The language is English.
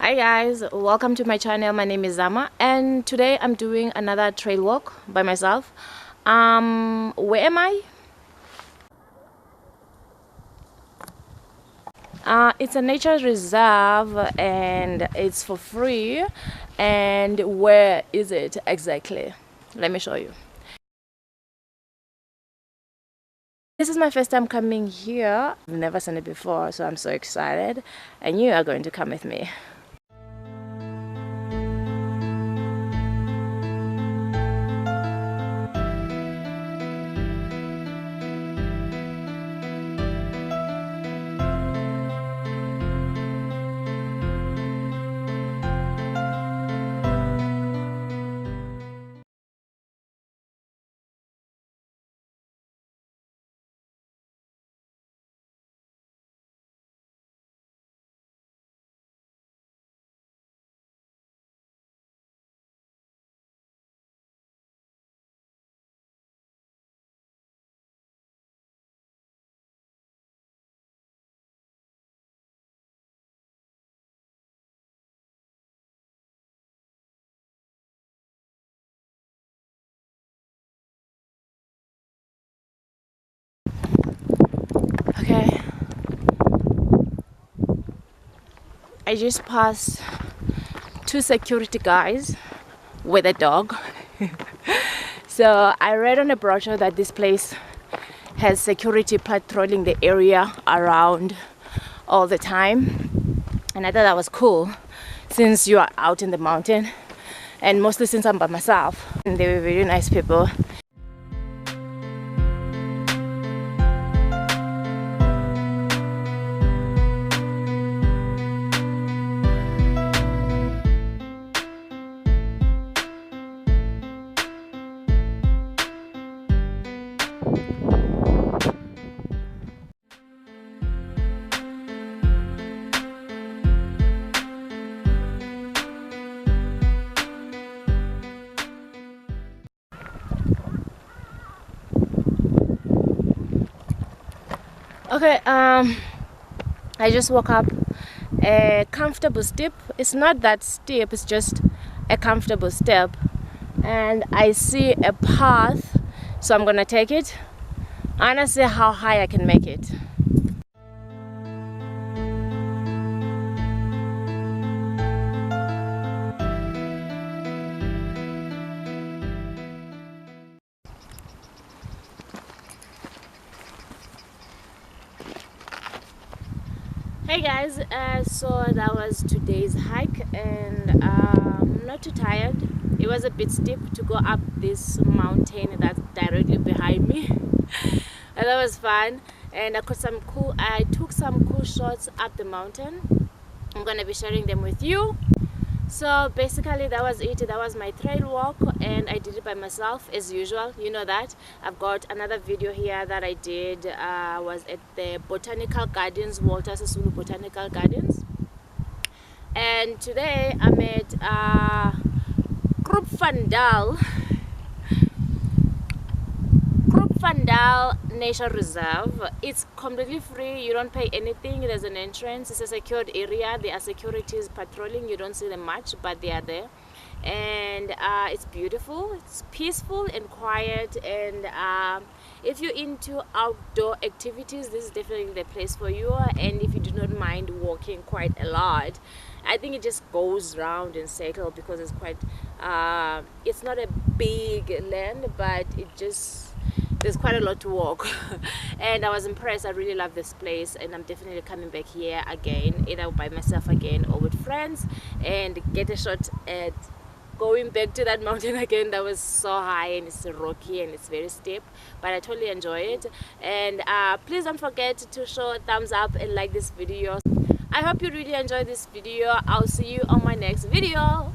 Hi guys, welcome to my channel. My name is Zama and today I'm doing another trail walk by myself. Where am I? It's a nature reserve and it's for free. And where is it exactly? Let me show you. This is my first time coming here. I've never seen it before, so I'm so excited and you are going to come with me. Okay, I just passed two security guys with a dog. So I read on a brochure that this place has security patrolling the area around all the time, and I thought that was cool since you are out in the mountain, and mostly since I'm by myself. And they were very nice people. Okay, I just woke up a comfortable step. It's not that steep, it's just a comfortable step, and I see a path, so I'm gonna take it. I wanna see how high I can make it. Hey guys, so that was today's hike, and I'm not too tired. It was a bit steep to go up this mountain that's directly behind me. And that was fun, and I took some cool shots up the mountain. I'm gonna be sharing them with you. So basically that was it. That was my trail walk, and I did it by myself as usual. You know that. I've got another video here that I did, was at the Botanical Gardens, Walter Sisulu Botanical Gardens. And today I'm at Kloofandal Nature Reserve. It's completely free, you don't pay anything. There's an entrance, it's a secured area, there are securities patrolling. You don't see them much, but they are there, and it's beautiful, it's peaceful and quiet, and if you're into outdoor activities, this is definitely the place for you. And if you do not mind walking quite a lot, I think it just goes round and circle, because it's quite it's not a big land, but there's quite a lot to walk. And I was impressed. I really love this place, and I'm definitely coming back here again, either by myself again or with friends, and get a shot at going back to that mountain again. That was so high and it's rocky and it's very steep, but I totally enjoy it. And please don't forget to show a thumbs up and like this video. I hope you really enjoyed this video. I'll see you on my next video.